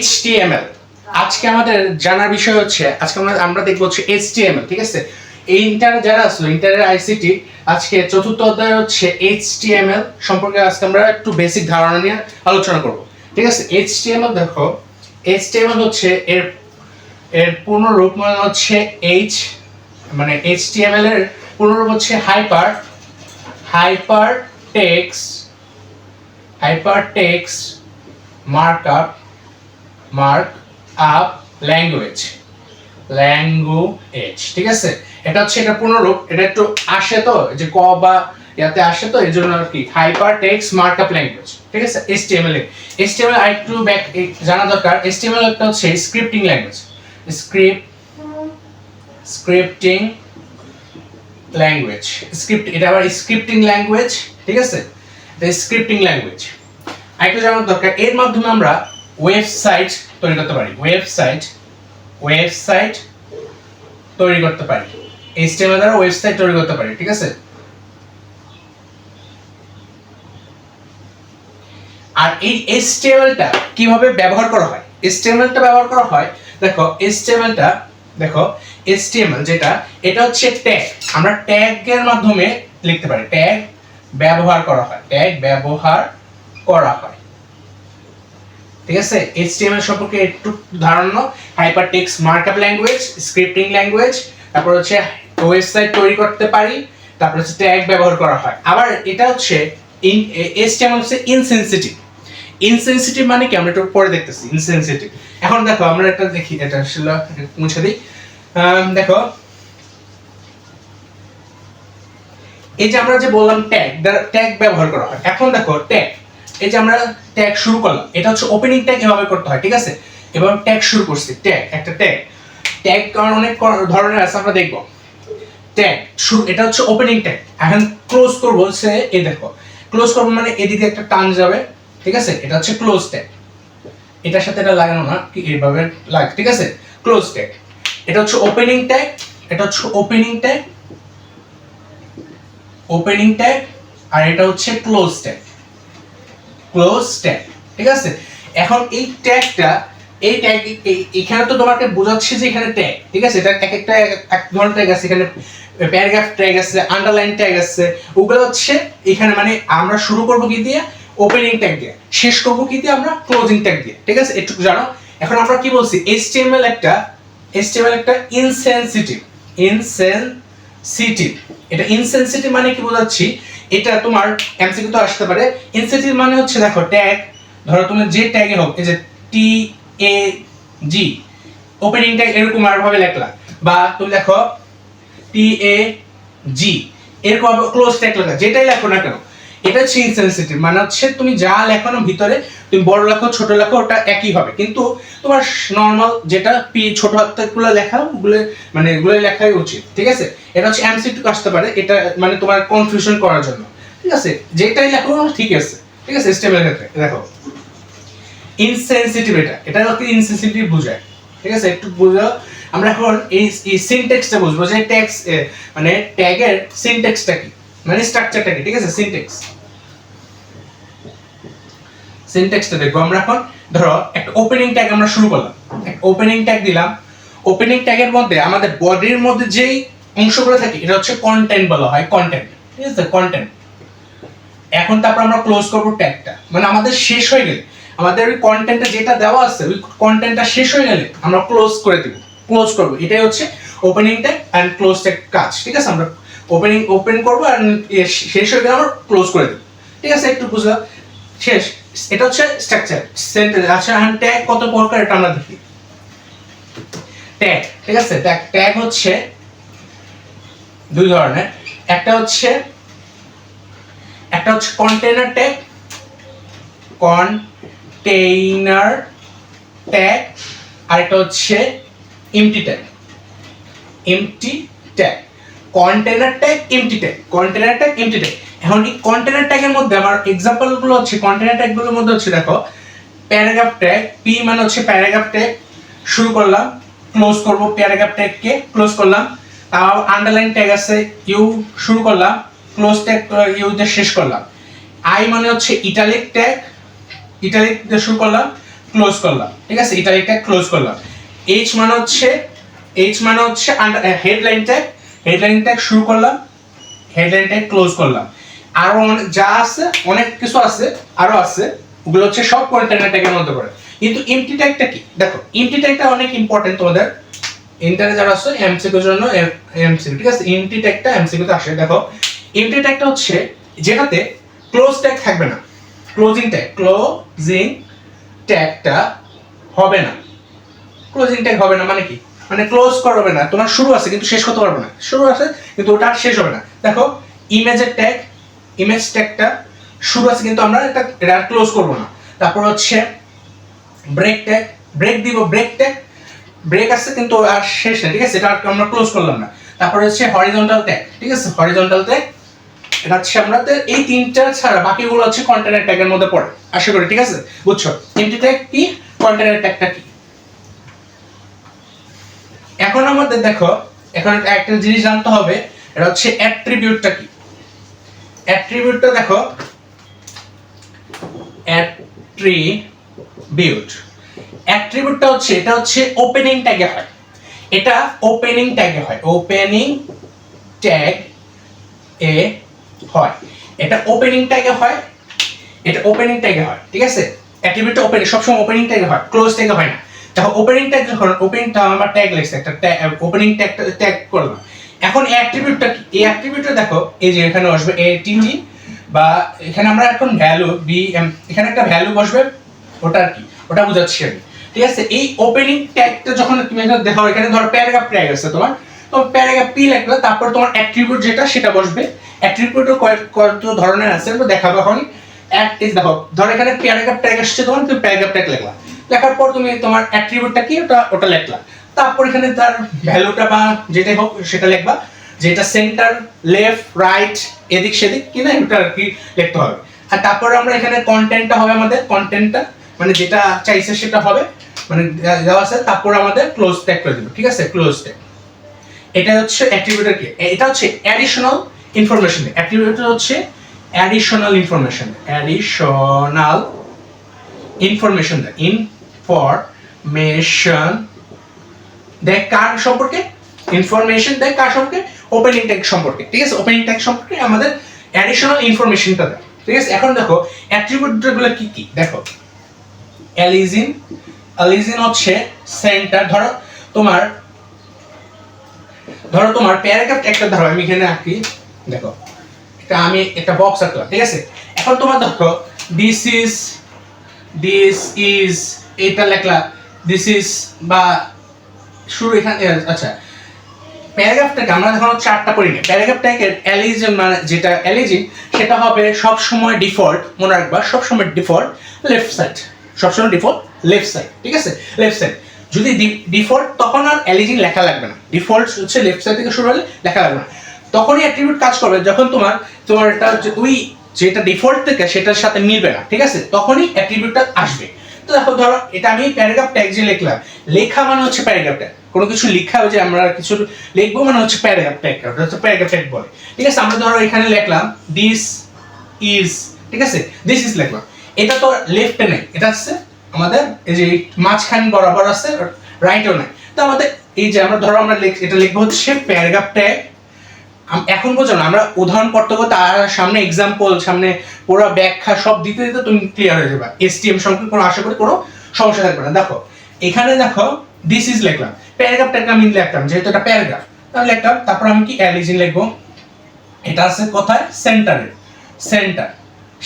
HTML আজকে আমাদের জানার বিষয় হচ্ছে আজকে আমরা দেখব হচ্ছে HTML, ঠিক আছে। এই ইন্টার যারা আছে ইন্টারের আইসিটি আজকে চতুর্থ অধ্যায় হচ্ছে HTML সম্পর্কে আজকে আমরা একটু বেসিক ধারণা নিয়ে আলোচনা করব, ঠিক আছে। HTML দেখো, HTML হচ্ছে এর এর পূর্ণরূপ মানে হচ্ছে মানে HTML এর পূর্ণরূপ হচ্ছে হাইপার টেক্সট মার্কআপ ল্যাঙ্গুয়েজ, ঠিক আছে। এটা হচ্ছে এটা পূর্ণরূপ, এটা একটু আসে তো যে ক বা ইয়াতে আসে তো এই জন্য আর কি হাইপার টেক্সট মার্কআপ ল্যাঙ্গুয়েজ, ঠিক আছে। HTML আর একটু জানা দরকার। HTML একটা হচ্ছে স্ক্রিপ্টিং ল্যাঙ্গুয়েজ, এটা আবার স্ক্রিপ্টিং ল্যাঙ্গুয়েজ, ঠিক আছে। স্ক্রিপ্টিং ল্যাঙ্গুয়েজ আরেকটু জানার দরকার। এর মাধ্যমে আমরা ওয়েবসাইট তৈরি করতে পারি, HTML দ্বারা ওয়েবসাইট তৈরি করতে পারি, ঠিক আছে। আর এই HTML টা কিভাবে ব্যবহার করা হয়? HTML টা ব্যবহার করা হয়, দেখো HTML যেটা এটা হচ্ছে ট্যাগ। আমরা ট্যাগের মাধ্যমে লিখতে পারি, ট্যাগ ব্যবহার করা হয়, ঠিক আছে। HTML সম্পর্কে একটু ধারণা, hyper text markup language, scripting language, তারপর হচ্ছে ওয়েবসাইট তৈরি করতে পারি, তারপর হচ্ছে ট্যাগ ব্যবহার করা হয়। আবার এটা হচ্ছে HTML হচ্ছে ইনসেনসিটিভ মানে কি আমরা একটু পরে দেখতেছি। ইনসেনসিটিভ এখন দেখো আমরা একটা দেখি, এটা আসলে মুছে দিই। দেখো এই যে আমরা যে বললাম ট্যাগ ব্যবহার করা হয়। এখন দেখো ট্যাগ, এই যে আমরা ট্যাগ শুরু করলাম, এটা হচ্ছে ওপেনিং ট্যাগ এভাবে করতে হয়, ঠিক আছে। এবার ট্যাগ শুরু করছি, ট্যাগ কারণ অনেক ধরনের আছে, আমরা দেখব। ট্যাগ শুরু, এটা হচ্ছে ওপেনিং ট্যাগ। এখন ক্লোজ করব হচ্ছে এই দেখো, ক্লোজ করব মানে এদিকে একটা টান যাবে, ঠিক আছে। এটা হচ্ছে ক্লোজ ট্যাগ, এটার সাথে এটা লাগানো না, এইভাবে লাগে, ঠিক আছে। ক্লোজ ট্যাগ, এটা হচ্ছে ওপেনিং ট্যাগ, আর এটা হচ্ছে ক্লোজ ট্যাগ, ঠিক আছে। এখন এই ট্যাগটা এখানে তো তোমাকে বোঝাচ্ছি যে এখানে ট্যাগ, ঠিক আছে। এটা একটা এক ধরনের ট্যাগ আছে, এখানে প্যারাগ্রাফ ট্যাগ আছে, আন্ডারলাইন ট্যাগ আছে। ওগুলো হচ্ছে এখানে মানে আমরা শুরু করব কি দিয়ে? ওপেনিং ট্যাগ দিয়ে, শেষ করব কি দিয়ে? আমরা ক্লোজিং ট্যাগ দিয়ে, ঠিক আছে। একটু জানো। এখন আমরা কি বলছি? HTML একটা ইনসেনসিটিভ। এটা ইনসেনসিটিভ মানে কি বোঝাচ্ছি? এটা তোমার এমসিকিউ তো আসতে পারে। ইনসেনসিটিভ মানে হচ্ছে দেখো ট্যাগ, ধরো তুমি যে ট্যাগে হোক, এই যে TAG ওপেনিং ট্যাগ এরকম আর ভাবে লেখলা, বা তুমি দেখো TAG এরকম ক্লোজ ট্যাগ লেখা, যেটাই লেখো না কেন এটা হচ্ছে ইনসেনসিটিভ। মানে হচ্ছে তুমি যা লেখো না ভিতরে, তুমি বড় লেখো ছোট লেখো ওটা একই হবে, কিন্তু তোমার নরমাল যেটা ছোট হাতেরগুলো লেখা ওগুলো মানে এগুলো লেখাই উচিত, ঠিক আছে। এটা হচ্ছে এমসিকিউ আসতে পারে, এটা মানে তোমার কনফিউশন করার জন্য, ঠিক আছে। যেটাই লেখো ঠিক আছে, ঠিক আছে। HTML এর ক্ষেত্রে দেখো ইনসেনসিটিভ, এটা হচ্ছে ইনসেনসিটিভ বোঝায়, ঠিক আছে। একটু বুঝাও। আমরা এখন এই সিনট্যাক্সটা বুঝবো যে ট্যাক্স মানে ট্যাগের সিনট্যাক্সটা কি, মানে স্ট্রাকচারটা কি, ঠিক আছে। সিনট্যাক্সটা দেখবো আমরা এখন। ধরো একটা ওপেনিং ট্যাগ আমরা শুরু করলাম, একটা ওপেনিং ট্যাগ দিলাম। ওপেনিং ট্যাগের মধ্যে আমাদের বডির মধ্যে যেই অংশগুলো থাকে এটা হচ্ছে কন্টেন্ট বলা হয়, ঠিক আছে, কন্টেন্ট। এখন তারপর আমরা ক্লোজ করব ট্যাগটা, মানে আমাদের শেষ হয়ে গেলে, আমাদের ওই কন্টেন্টটা যেটা দেওয়া আছে ওই কন্টেন্টটা শেষ হয়ে গেলে আমরা ক্লোজ করব। এটাই হচ্ছে opening tag and close tag কাজ, ঠিক আছে। আমরা ওপেন করব আর শেষ হয়ে গেলে আমরা ক্লোজ করে দেব, ঠিক আছে। একটু বুঝলাম শেষ। এটা হচ্ছে স্ট্রাকচার সেন্টেন্স। আচ্ছা এখন ট্যাগ কত প্রকার এটা আমরা দেখি। ট্যাগ, ঠিক আছে। ট্যাগ হচ্ছে দুই ধরনের। একটা হচ্ছে কন্টেইনার ট্যাগ, আর একটা হচ্ছে MT tag. Container tag, MT tag. এখন এই কন্টেইনার ট্যাগের মধ্যে আমার एग्जांपल গুলো হচ্ছে, কন্টেইনার ট্যাগ গুলোর মধ্যে হচ্ছে দেখো প্যারাগ্রাফ ট্যাগ, পি মানে হচ্ছে প্যারাগ্রাফ ট্যাগ, শুরু করলাম, ক্লোজ করব প্যারাগ্রাফ ট্যাগকে, ক্লোজ করলাম। তাও আন্ডারলাইন ট্যাগ আছে, ইউ শুরু করলাম, ক্লোজ ট্যাগ ইউ দিয়ে শেষ করলাম। আই মানে হচ্ছে ইটালিক ট্যাগ, ইটালিক দিয়ে শুরু করলাম, ক্লোজ করলাম, ঠিক আছে, ইটালিক ট্যাগ ক্লোজ করলাম। এইচ মানে হচ্ছে হেডলাইন ট্যাগ শুরু করলাম, হেডলাইন ট্যাগ ক্লোজ করলাম। আরো যা আছে অনেক কিছু আছে, আরো আছে, ওগুলো হচ্ছে সব কন্টেনার ট্যাগের মধ্যে পড়ে। কিন্তু এমটি ট্যাগটা কি? দেখো এমটি ট্যাগটা অনেক ইম্পর্টেন্ট তোমাদের ইন্টারে যারা আছে এমসিকিউর জন্য, এমসিকিউ, ঠিক আছে, এমটি ট্যাগটা এমসিকিউ তে আসে। দেখো এমটি ট্যাগটা হচ্ছে যেটাতে ক্লোজ ট্যাগ থাকবে না, ক্লোজিং ট্যাগটা হবে না। ক্লোজিং ট্যাগ হবে না মানে কি? মানে ক্লোজ করবে না, তোমার শুরু আছে কিন্তু শেষ করতে পারবে না, শুরু আছে কিন্তু ওটা শেষ হবে না। দেখো ইমেজ ট্যাগটা শুরু আছে কিন্তু আমরা এটা ক্লোজ করব না। তারপর হচ্ছে ব্রেক দিব, ব্রেক আছে কিন্তু আর শেষ না, ঠিক আছে, এটা আমরা ক্লোজ করলাম না। তারপর হচ্ছে হরিজন্টাল ট্যাগ, ঠিক আছে, হরিজন্টাল ট্যাগ এটা হচ্ছে আমাদের এই তিনটা ছাড়া বাকিগুলো হচ্ছে কন্টেনার ট্যাগের মধ্যে পড়ে, আশা করি, ঠিক আছে, বুঝছো এমটি ট্যাগ কি, কন্টেনার ট্যাগটা কি। এখন আমাদের দেখো, এখন একটা জিনিস জানতে হবে, এটা হচ্ছে অ্যাট্রিবিউটটা কি। অ্যাট্রিবিউটটা দেখো, অ্যাট্রিবিউটটা হচ্ছে, এটা হচ্ছে ওপেনিং ট্যাগে হয়, এটা ওপেনিং ট্যাগে হয়, ওপেনিং ট্যাগ এ হয়, এটা ওপেনিং ট্যাগে হয়, এটা ওপেনিং ট্যাগে হয়, ঠিক আছে। অ্যাট্রিবিউটটা ওপেনিং সবসময় ওপেনিং ট্যাগে হয়, ক্লোজ ট্যাগে হয় না। দেখো ওপেনিং ট্যাগ যখন ওপেনিংটা আমরা ট্যাগ লিখছি, একটা ওপেনিং ট্যাগ করলাম। এখন অ্যাট্রিবিউটটা কি? এই অ্যাট্রিবিউটটা দেখো, এই যে এখানে আসবে এটিজি, বা এখানে আমরা এখন ভ্যালু বিএম, এখানে একটা ভ্যালু বসবে, ওটা কি, ওটা বুঝাচ্ছি আমি, ঠিক আছে। এই ওপেনিং ট্যাগটা যখন তুমি এখানে দেখো, এখানে ধরো প্যারাগ্রাফ ট্যাগ আছে তোমার, তো প্যারাগ্রাফ পি লিখলে তারপর তোমার অ্যাট্রিবিউট যেটা সেটা বসবে। অ্যাট্রিবিউটও কত ধরনের আছে আমরা দেখাবো এখন। দেখো ধরো এখানে প্যারাগ্রাফ ট্যাগ আসছে তোমার, তুমি প্যারাগ্রাফ ট্যাগ লিখলা, লেখার পর তুমি তোমার অ্যাট্রিবিউটটা কি ওটা লিখলা, তারপর এখানে তার ভ্যালুটা বা যেটাই হোক সেটা লিখবা, যেটা সেন্টার, লেফট, রাইট, এদিক সেদিক কিনা এটা আর কি লিখতে হবে। আর তারপর আমরা এখানে কন্টেন্টটা হবে, আমাদের কন্টেন্টটা মানে যেটা চাইছে সেটা হবে, মানে দেওয়া আছে, তারপর আমাদের ক্লোজ ট্যাগ করে দেব, ঠিক আছে, ক্লোজ ট্যাগ। এটা হচ্ছে অ্যাট্রিবিউটের কি, এটা হচ্ছে অ্যাডিশনাল ইনফরমেশন। অ্যাট্রিবিউট হচ্ছে অ্যাডিশনাল ইনফরমেশন দেখ কার সম্পর্কে, ইনফরমেশন দেখ কার সম্পর্কে, ওপেনিং ট্যাগ সম্পর্কে, ঠিক আছে, ওপেনিং ট্যাগ সম্পর্কে আমাদের অ্যাডিশনাল ইনফরমেশনটা দেয়, ঠিক আছে। এখন দেখো অ্যাট্রিবিউটগুলো কি কি, দেখো অ্যালিজিন হচ্ছে সেন্টার। ধরো তোমার প্যারাগ্রাফ একটা, ধরো আমি এখানে আঁকি, দেখো এটা আমি একটা বক্স আঁকলাম, ঠিক আছে। এখন তোমার দেখো দিস ইজ এটা লেখলা, দিস ইজ বা শুরু এখানে, আচ্ছা প্যারাগ্রাফটাকে আমরা যখন চারটা পড়ি না, প্যারাগ্রাফটাকে অ্যালিজিন মানে যেটা অ্যালিজিন সেটা হবে সব সময় ডিফল্ট, মনে রাখবা সব সময় ডিফল্ট লেফট সাইড, সবসময় ডিফল্ট লেফট সাইড, ঠিক আছে, লেফট সাইড। যদি ডিফল্ট তখন আর অ্যালিজিন লেখা লাগবে না, ডিফল্ট হচ্ছে লেফট সাইড থেকে শুরু হলে লেখা লাগবে না। তখনই অ্যাট্রিবিউট কাজ করবে যখন তোমার এটা ওই যেটা ডিফল্ট থেকে সেটার সাথে মিলবে না, ঠিক আছে, তখনই অ্যাট্রিবিউটটা আসবে। তো দেখো ধরো এটা আমি প্যারাগ্রাফ ট্যাগ যে লিখলাম, লেখা মানে হচ্ছে প্যারাগ্রাফ ট্যাগ, কোনো কিছু লেখা যে আমরা কিছু লিখবো মানে হচ্ছে প্যারাগ্রাফ ট্যাগ, ওটা হচ্ছে প্যারাগ্রাফ ট্যাগ বলে, ঠিক আছে। আমরা ধরো এখানে লিখলাম দিস ইজ, ঠিক আছে, দিস ইজ লিখলাম, এটা তো লেফটে নেই, এটা হচ্ছে আমাদের এই যে মাঝখান বরাবর আছে, রাইটও নেই। তো আমাদের এই যে আমরা ধরো আমরা এটা লিখবো হচ্ছে প্যারাগ্রাফ ট্যাগ। এখন বোঝো না, আমরা উদাহরণ করতে করতে আর সামনে এক্সাম্পল, সামনে পুরো ব্যাখ্যা সব দিতে দিতে তুমি ক্লিয়ার হয়ে যাবে, এসটিএম সম্পর্কে কোনো আশা করি কোনো সমস্যা থাকবে না। দেখো এখানে দেখো দিস ইজ লিখলাম, প্যারাগ্রাফটাকে আমি লিখলাম, যেহেতু এটা প্যারাগ্রাফ তাহলে লিখলাম, তারপর আমি কি অ্যালিজিন লিখবো, এটা আছে কোথায়, সেন্টারে, সেন্টার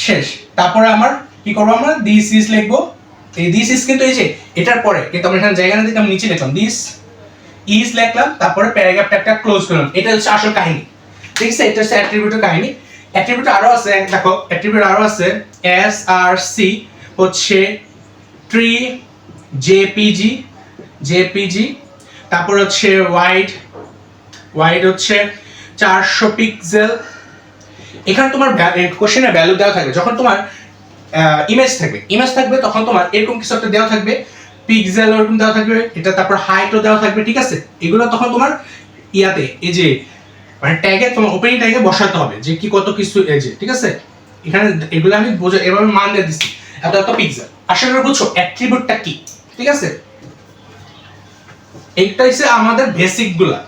শেষ। তারপরে আমার কি করবো, আমরা দিস ইজ লিখবো, এই দিস ইজ কিন্তু এই যে এটার পরে, কিন্তু আমরা এখানে জায়গা না দিতে আমি নিচে লিখলাম দিস ইজ লিখলাম, তারপরে প্যারাগ্রাফটা একটা ক্লোজ করলাম। এটা হচ্ছে আসল কাহিনী, ঠিক আছে, এটা হচ্ছে অ্যাট্রিবিউটের কাহিনী। অ্যাট্রিবিউট আরো আছে, দেখো অ্যাট্রিবিউট আরো আছে, এস আর সি হচ্ছে ট্রি, জেপিজি, তারপর হচ্ছে ওয়াইড হচ্ছে 400 পিক্সেল। এখানে তোমার কোশ্চেনে ভ্যালু দেওয়া থাকবে, যখন তোমার ইমেজ থাকবে তখন তোমার এরকম কিছু একটা দেওয়া থাকবে, পিক্সেল এরকম দেওয়া থাকবে, এটা তারপর হাইটও দেওয়া থাকবে, ঠিক আছে। এগুলো তখন তোমার ইয়াতে এই যে মানে ট্যাগে তোমার ওপেনিং ট্যাগে বসাতে হবে যে কি কত কিছু এই যে, ঠিক আছে। এখানে এগুলো আমি এভাবে মান দিয়ে দিচ্ছি, এত পিক্সেল। আশা করি বুঝছো অ্যাট্রিবিউটটা কি। ঠিক আছে, এইটা হচ্ছে আমাদের বেসিক গুলা।